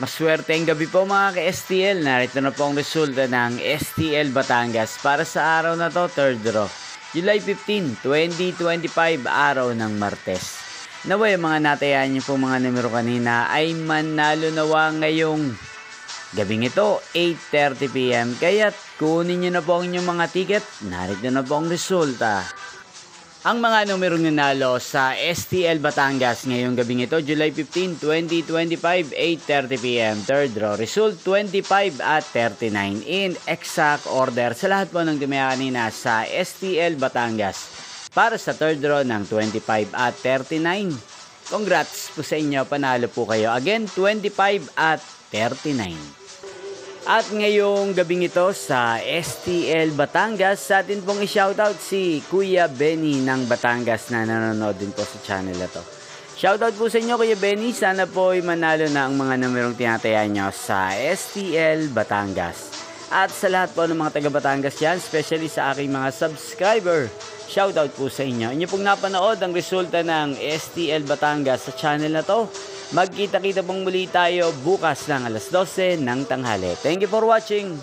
Maswerteng gabi po mga ka-STL. Narito na po ang resulta ng STL Batangas para sa araw na to, third draw. July 15, 2025, araw ng Martes. Naway mga natayaan niyo po mga numero kanina ay manalo nawa ngayong gabing ito, 8:30 PM. Kaya't kunin niyo na po ang inyong mga ticket. Narito na po ang resulta. Ang mga numerong nanalo sa STL Batangas ngayong gabing ito, July 15, 2025, 8:30 PM. Third draw, result 25 at 39 in exact order sa lahat po ng tumaya kanina sa STL Batangas para sa third draw ng 25 at 39. Congrats po sa inyo, panalo po kayo. Again, 25 at 39. At ngayong gabing ito sa STL Batangas, sa atin pong i-shoutout si Kuya Benny ng Batangas na nanonood din po sa channel na to. Shoutout po sa inyo Kuya Benny, sana po ay manalo na ang mga numerong tinataya nyo sa STL Batangas. At sa lahat po ng mga taga Batangas yan, especially sa aking mga subscriber, shoutout po sa inyo. Inyo pong napanood ang resulta ng STL Batangas sa channel na to. Magkita-kita pong muli tayo bukas ng alas 12 ng tanghali. Thank you for watching.